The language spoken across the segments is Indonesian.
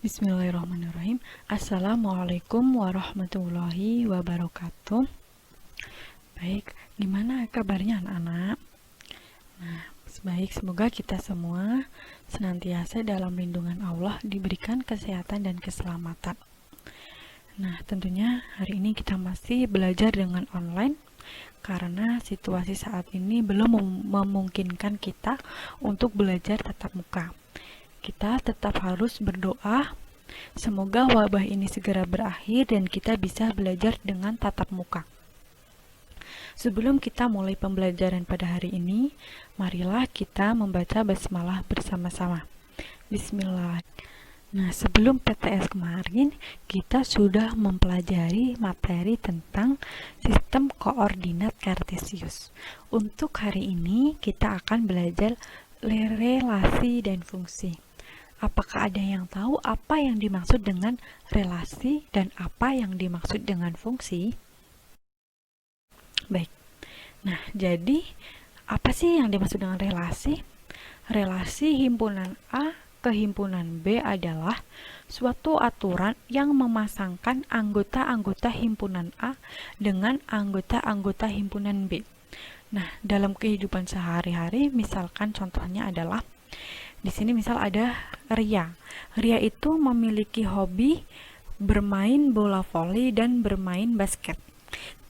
Bismillahirrahmanirrahim. Assalamualaikum warahmatullahi wabarakatuh. Baik, gimana kabarnya anak-anak? Nah, semoga kita semua senantiasa dalam lindungan Allah, diberikan kesehatan dan keselamatan. Nah, tentunya hari ini kita masih belajar dengan online karena situasi saat ini belum memungkinkan kita untuk belajar tatap muka. Kita tetap harus berdoa semoga wabah ini segera berakhir dan kita bisa belajar dengan tatap muka. Sebelum kita mulai pembelajaran pada hari ini, marilah kita membaca basmalah bersama-sama. Bismillah. Nah, sebelum PTS kemarin, kita sudah mempelajari materi tentang sistem koordinat kartesius. Untuk hari ini, kita akan belajar relasi dan fungsi. Apakah ada yang tahu apa yang dimaksud dengan relasi dan apa yang dimaksud dengan fungsi? Baik. Nah, jadi apa sih yang dimaksud dengan relasi? Relasi himpunan A ke himpunan B adalah suatu aturan yang memasangkan anggota-anggota himpunan A dengan anggota-anggota himpunan B. Nah, dalam kehidupan sehari-hari, misalkan contohnya adalah di sini misal ada Ria. Ria itu memiliki hobi bermain bola voli dan bermain basket.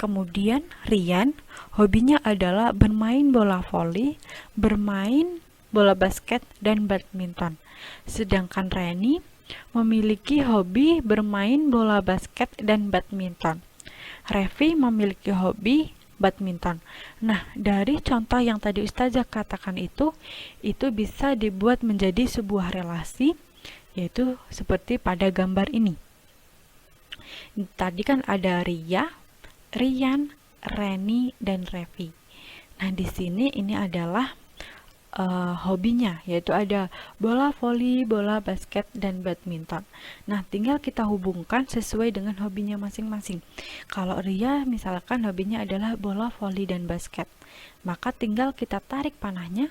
Kemudian Rian, hobinya adalah bermain bola voli, bermain bola basket, dan badminton. Sedangkan Reni memiliki hobi bermain bola basket dan badminton. Revi memiliki hobi badminton. Nah, dari contoh yang tadi Ustazah katakan itu bisa dibuat menjadi sebuah relasi, yaitu seperti pada gambar ini. Tadi kan ada Ria, Rian, Reni, dan Revi. Nah, di sini ini adalah hobinya, yaitu ada bola voli, bola basket, dan badminton. Nah, tinggal kita hubungkan sesuai dengan hobinya masing-masing. Kalau Ria misalkan hobinya adalah bola voli dan basket, maka tinggal kita tarik panahnya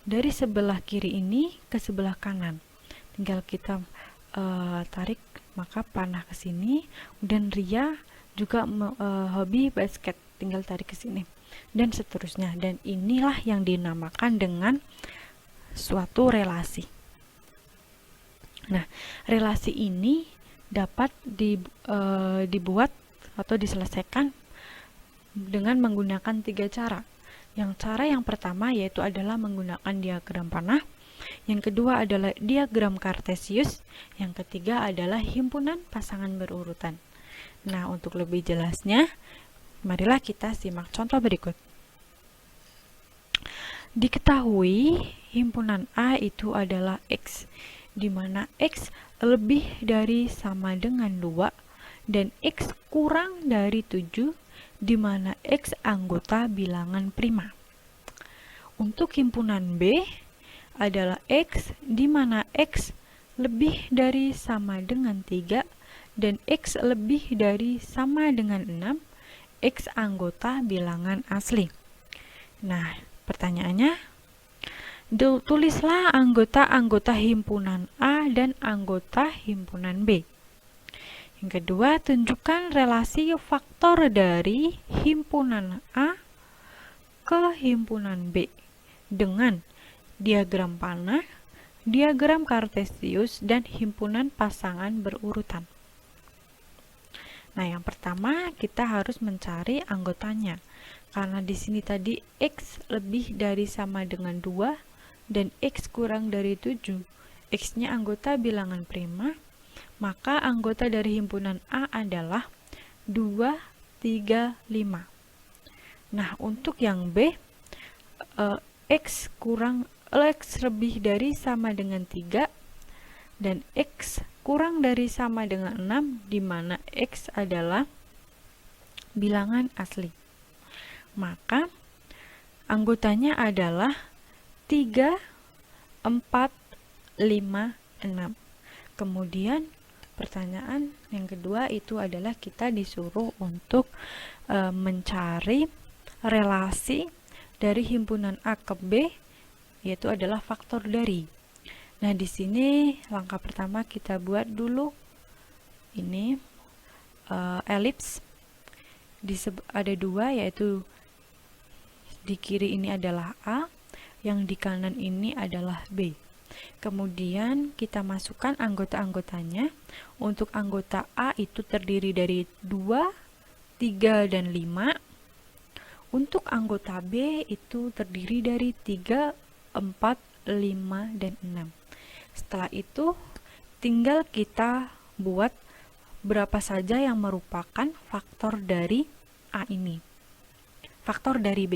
dari sebelah kiri ini ke sebelah kanan. Tinggal kita tarik maka panah ke sini. Dan Ria juga hobi basket, tinggal tarik ke sini, dan seterusnya. Dan inilah yang dinamakan dengan suatu relasi. Nah, relasi ini dapat dibuat atau diselesaikan dengan menggunakan 3 cara. Cara yang pertama yaitu adalah menggunakan diagram panah. Yang kedua adalah diagram kartesius. Yang ketiga adalah himpunan pasangan berurutan. Nah, untuk lebih jelasnya, marilah kita simak contoh berikut. Diketahui himpunan A itu adalah X, di mana X lebih dari sama dengan 2 dan X kurang dari 7, di mana X anggota bilangan prima. Untuk himpunan B adalah X, di mana X lebih dari sama dengan 3 dan X lebih dari sama dengan 6, X anggota bilangan asli. Nah, pertanyaannya, tulislah anggota-anggota himpunan A dan anggota himpunan B. Yang kedua, tunjukkan relasi faktor dari himpunan A ke himpunan B dengan diagram panah, diagram kartesius, dan himpunan pasangan berurutan. Nah, yang pertama kita harus mencari anggotanya. Karena di sini tadi X lebih dari sama dengan 2 dan X kurang dari 7. X-nya anggota bilangan prima, maka anggota dari himpunan A adalah 2, 3, 5. Nah, untuk yang B, X lebih dari sama dengan 3 dan X kurang dari sama dengan 6, di mana X adalah bilangan asli. Maka anggotanya adalah 3, 4, 5, 6. Kemudian pertanyaan yang kedua itu adalah kita disuruh untuk mencari relasi dari himpunan A ke B, yaitu adalah faktor dari. Nah, di sini langkah pertama kita buat dulu ini elips. Ada dua, yaitu di kiri ini adalah A, yang di kanan ini adalah B. Kemudian kita masukkan anggota-anggotanya. Untuk anggota A itu terdiri dari 2, 3, dan 5. Untuk anggota B itu terdiri dari 3, 4, 5, dan 6. Setelah itu tinggal kita buat berapa saja yang merupakan faktor dari A ini, faktor dari B.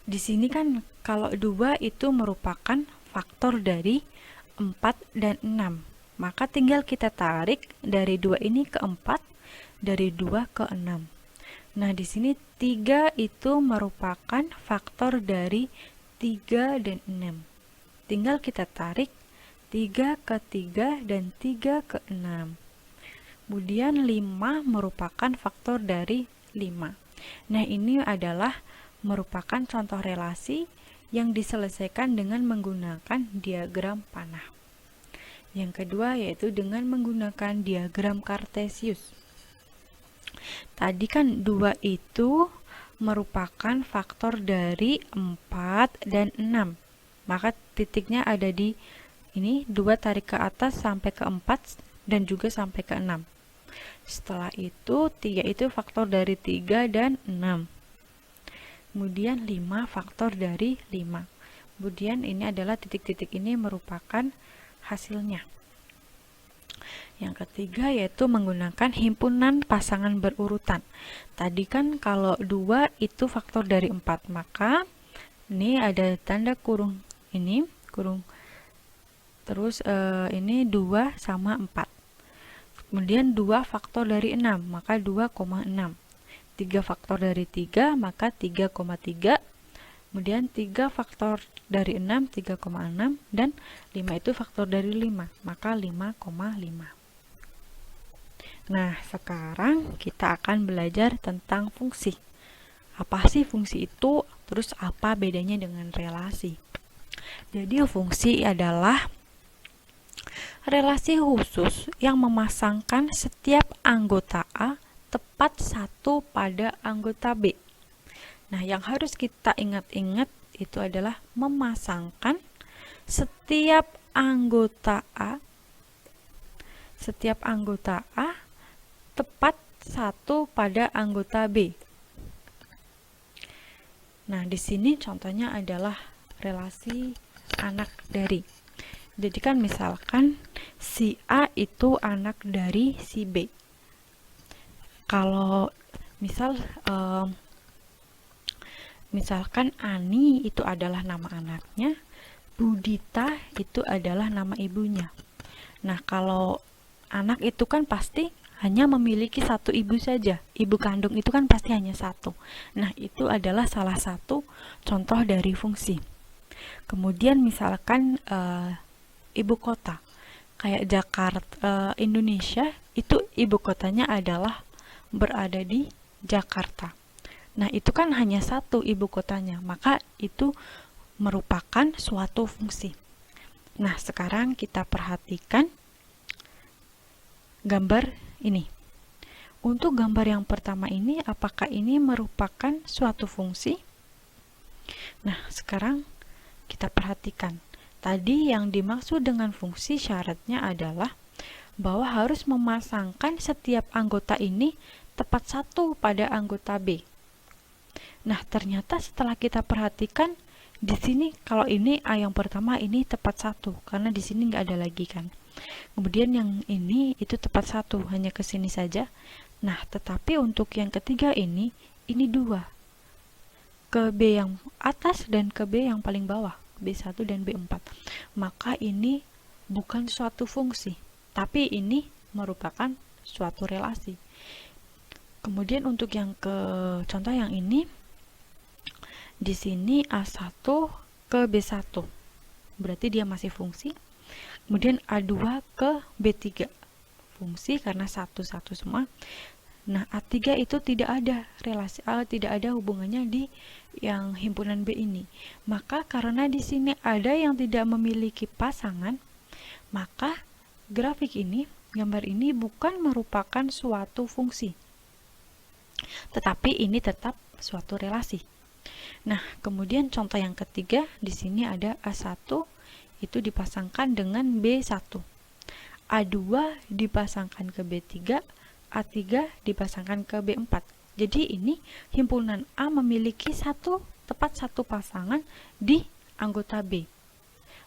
Di sini kan kalau 2 itu merupakan faktor dari 4 dan 6. Maka tinggal kita tarik dari 2 ini ke 4, dari 2 ke 6. Nah, di sini 3 itu merupakan faktor dari 3 dan 6. Tinggal kita tarik 3 ke 3 dan 3 ke 6. Kemudian 5 merupakan faktor dari 5. Nah, ini adalah merupakan contoh relasi yang diselesaikan dengan menggunakan diagram panah. Yang kedua yaitu dengan menggunakan diagram Kartesius. Tadi kan 2 itu merupakan faktor dari 4 dan 6. Maka titiknya ada di ini, 2 tarik ke atas sampai ke 4 dan juga sampai ke 6. Setelah itu 3 itu faktor dari 3 dan 6. Kemudian 5 faktor dari 5. Kemudian ini adalah titik-titik ini merupakan hasilnya. Yang ketiga yaitu menggunakan himpunan pasangan berurutan. Tadi kan kalau 2 itu faktor dari 4, maka ini ada tanda kurung ini, kurung. Terus ini 2 sama 4. Kemudian 2 faktor dari 6, maka 2,6. 3 faktor dari 3, maka 3,3. Kemudian 3 faktor dari 6, 3,6. Dan 5 itu faktor dari 5, maka 5,5. Nah, sekarang kita akan belajar tentang fungsi. Apa sih fungsi itu? Terus apa bedanya dengan relasi? Jadi fungsi adalah relasi khusus yang memasangkan setiap anggota A tepat satu pada anggota B. Nah, yang harus kita ingat-ingat itu adalah memasangkan setiap anggota A tepat satu pada anggota B. Nah, di sini contohnya adalah relasi anak dari. Jadi kan misalkan si A itu anak dari si B. Kalau misalkan Ani itu adalah nama anaknya, Budita itu adalah nama ibunya. Nah, kalau anak itu kan pasti hanya memiliki satu ibu saja. Ibu kandung itu kan pasti hanya satu. Nah, itu adalah salah satu contoh dari fungsi. Kemudian misalkan ibu kota, kayak Jakarta, Indonesia itu ibu kotanya adalah berada di Jakarta. Nah, itu kan hanya satu ibu kotanya, maka itu merupakan suatu fungsi. Nah, sekarang kita perhatikan gambar ini. Untuk gambar yang pertama ini, apakah ini merupakan suatu fungsi? Nah, sekarang kita perhatikan. Tadi yang dimaksud dengan fungsi syaratnya adalah bahwa harus memasangkan setiap anggota ini tepat satu pada anggota B. Nah, ternyata setelah kita perhatikan di sini kalau ini A yang pertama ini tepat satu karena di sini nggak ada lagi kan. Kemudian yang ini itu tepat satu, hanya ke sini saja. Nah, tetapi untuk yang ketiga ini 2. Ke B yang atas dan ke B yang paling bawah. B1 dan B4. Maka ini bukan suatu fungsi, tapi ini merupakan suatu relasi. Kemudian untuk yang contoh yang ini, di sini A1 ke B1. Berarti dia masih fungsi. Kemudian A2 ke B3. Fungsi karena satu-satu semua. Nah, A3 itu tidak ada relasi tidak ada hubungannya di yang himpunan B ini. Maka karena di sini ada yang tidak memiliki pasangan, maka grafik ini, gambar ini bukan merupakan suatu fungsi. Tetapi ini tetap suatu relasi. Nah, kemudian contoh yang ketiga, di sini ada A1 itu dipasangkan dengan B1. A2 dipasangkan ke B3, A3 dipasangkan ke B4. Jadi ini himpunan A memiliki tepat satu pasangan di anggota B.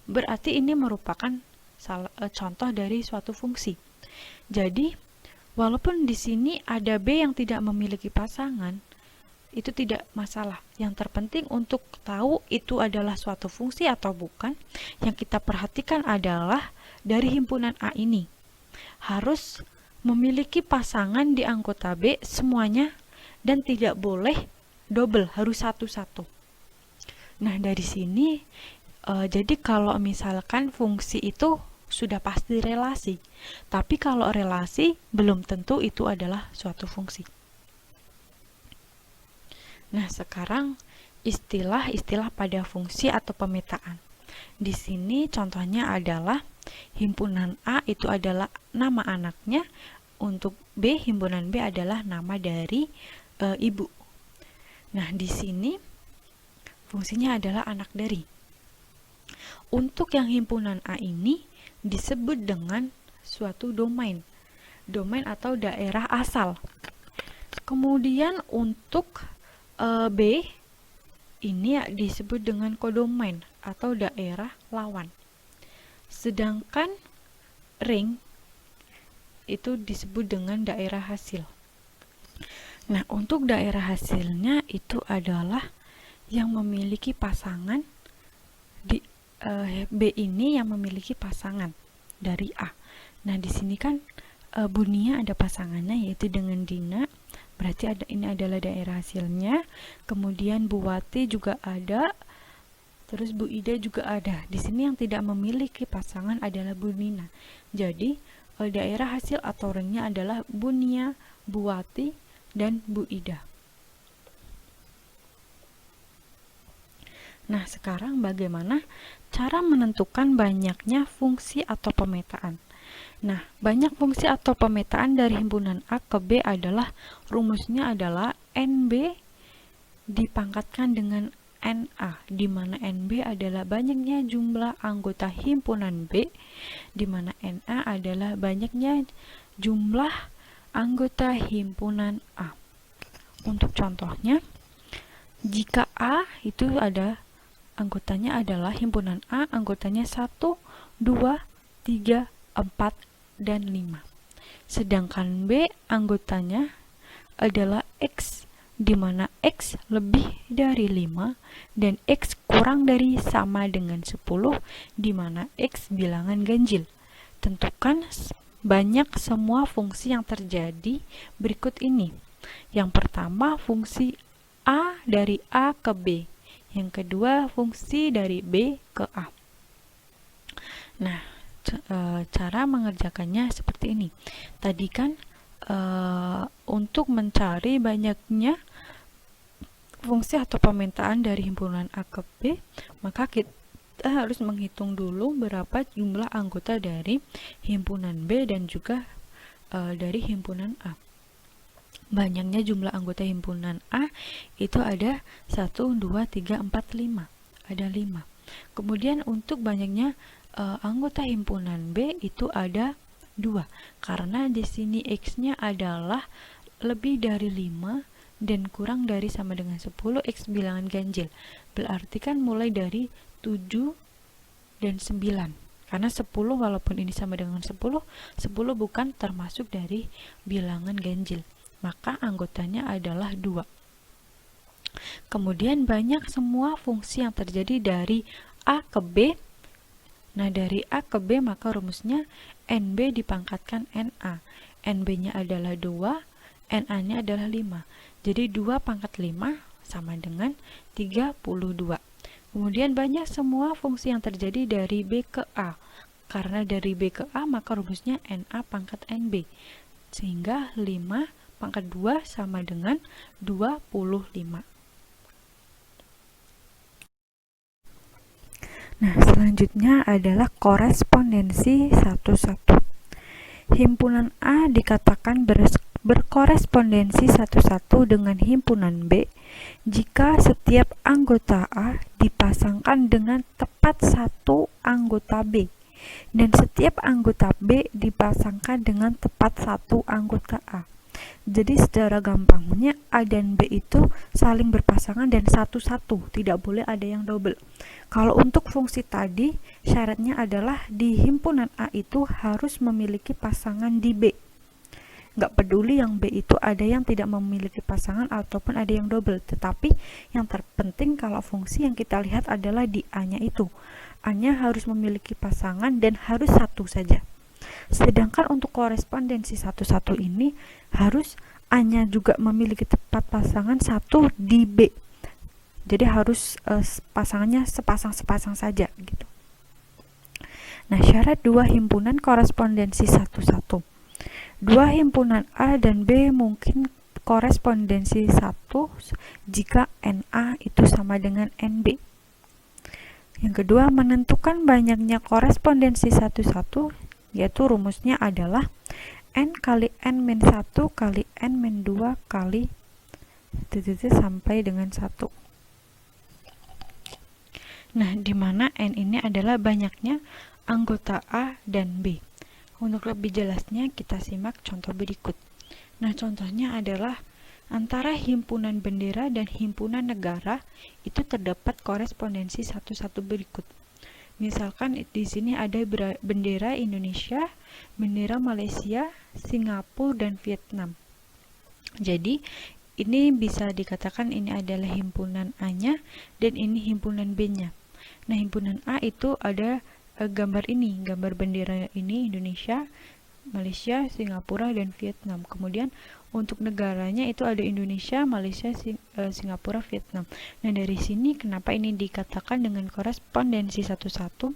Berarti ini merupakan contoh dari suatu fungsi. Jadi, walaupun di sini ada B yang tidak memiliki pasangan, itu tidak masalah. Yang terpenting untuk tahu itu adalah suatu fungsi atau bukan, yang kita perhatikan adalah dari himpunan A ini harus memiliki pasangan di anggota B semuanya dan tidak boleh double, harus satu-satu. Nah, dari sini jadi kalau misalkan fungsi itu sudah pasti relasi, tapi kalau relasi belum tentu itu adalah suatu fungsi. Nah, sekarang istilah-istilah pada fungsi atau pemetaan. Di sini contohnya adalah himpunan A itu adalah nama anaknya, untuk B, himpunan B adalah nama dari ibu. Nah, di sini fungsinya adalah anak dari. Untuk yang himpunan A ini disebut dengan suatu domain. Domain atau daerah asal. Kemudian untuk B ini disebut dengan kodomain atau daerah lawan. Sedangkan ring itu disebut dengan daerah hasil. Nah, untuk daerah hasilnya itu adalah yang memiliki pasangan di B ini yang memiliki pasangan dari A. Nah, di sini kan Bunia ada pasangannya yaitu dengan Dina. Berarti ini adalah daerah hasilnya. Kemudian Bu Wati juga ada. Terus Bu Ida juga ada. Di sini yang tidak memiliki pasangan adalah Bu Nina. Jadi daerah hasil atau ringnya adalah Bunia, Bu Wati, dan Bu Ida. Nah, sekarang bagaimana cara menentukan banyaknya fungsi atau pemetaan? Nah, banyak fungsi atau pemetaan dari himpunan A ke B adalah rumusnya adalah NB dipangkatkan dengan NA, di mana NB adalah banyaknya jumlah anggota himpunan B, di mana NA adalah banyaknya jumlah anggota himpunan A. Untuk contohnya, jika A itu ada anggotanya adalah himpunan A, anggotanya 1, 2, 3, 4, dan 5. Sedangkan B anggotanya adalah X, di mana X lebih dari 5 dan X kurang dari sama dengan 10, di mana X bilangan ganjil. Tentukan banyak semua fungsi yang terjadi berikut ini. Yang pertama, fungsi A dari A ke B. Yang kedua, fungsi dari B ke A. Nah, cara mengerjakannya seperti ini. Tadi kan untuk mencari banyaknya fungsi atau pemetaan dari himpunan A ke B, maka kita harus menghitung dulu berapa jumlah anggota dari himpunan B dan juga dari himpunan A. Banyaknya jumlah anggota himpunan A itu ada 1, 2, 3, 4, 5. Ada 5. Kemudian untuk banyaknya anggota himpunan B itu ada 2. Karena di sini X-nya adalah lebih dari 5 dan kurang dari sama dengan 10, X bilangan ganjil. Berarti kan mulai dari 7 dan 9. Karena 10 walaupun ini sama dengan 10 bukan termasuk dari bilangan ganjil. Maka anggotanya adalah 2. Kemudian banyak semua fungsi yang terjadi dari A ke B. Nah, dari A ke B maka rumusnya NB dipangkatkan NA. NB-nya adalah 2, NA-nya adalah 5. Jadi 2 pangkat 5 sama dengan 32. Kemudian banyak semua fungsi yang terjadi dari B ke A. Karena dari B ke A maka rumusnya NA pangkat NB. Sehingga 5 pangkat 2 sama dengan 25. Nah, selanjutnya adalah korespondensi satu-satu. Himpunan A dikatakan berkorespondensi satu-satu dengan himpunan B jika setiap anggota A dipasangkan dengan tepat satu anggota B dan setiap anggota B dipasangkan dengan tepat satu anggota A. Jadi secara gampangnya A dan B itu saling berpasangan dan satu-satu, tidak boleh ada yang double. Kalau untuk fungsi tadi, syaratnya adalah di himpunan A itu harus memiliki pasangan di B. Nggak peduli yang B itu ada yang tidak memiliki pasangan ataupun ada yang double, tetapi yang terpenting kalau fungsi yang kita lihat adalah di A-nya itu. A-nya harus memiliki pasangan dan harus satu saja. Sedangkan untuk korespondensi satu-satu ini harus A-nya juga memiliki tepat pasangan satu di B. Jadi harus pasangannya sepasang-sepasang saja gitu. Nah, syarat dua himpunan korespondensi satu-satu. Dua himpunan A dan B mungkin korespondensi satu jika NA itu sama dengan NB. Yang kedua, menentukan banyaknya korespondensi satu-satu, yaitu rumusnya adalah N kali N-1 kali N-2 kali sampai dengan 1. Nah, di mana N ini adalah banyaknya anggota A dan B. Untuk lebih jelasnya kita simak contoh berikut. Nah, contohnya adalah antara himpunan bendera dan himpunan negara itu terdapat korespondensi satu-satu berikut. Misalkan di sini ada bendera Indonesia, bendera Malaysia, Singapura, dan Vietnam. Jadi, ini bisa dikatakan ini adalah himpunan A-nya dan ini himpunan B-nya. Nah, himpunan A itu ada gambar ini, gambar bendera ini Indonesia, Malaysia, Singapura, dan Vietnam. Kemudian untuk negaranya itu ada Indonesia, Malaysia, Singapura, Vietnam. Nah, dari sini kenapa ini dikatakan dengan korespondensi satu-satu?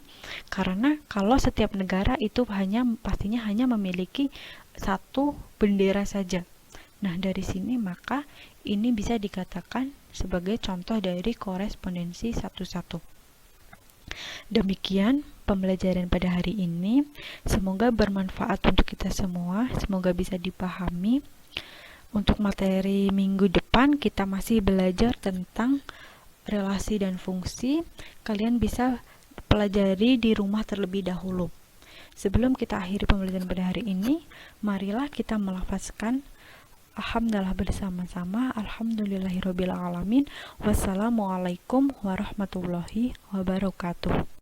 Karena kalau setiap negara itu pastinya hanya memiliki satu bendera saja. Nah, dari sini maka ini bisa dikatakan sebagai contoh dari korespondensi satu-satu. Demikian pembelajaran pada hari ini. Semoga bermanfaat untuk kita semua, semoga bisa dipahami. Untuk materi minggu depan kita masih belajar tentang relasi dan fungsi. Kalian bisa pelajari di rumah terlebih dahulu. Sebelum kita akhiri pembelajaran pada hari ini, marilah kita melafazkan alhamdulillah bersama-sama. Alhamdulillahirabbil alamin. Wassalamualaikum warahmatullahi wabarakatuh.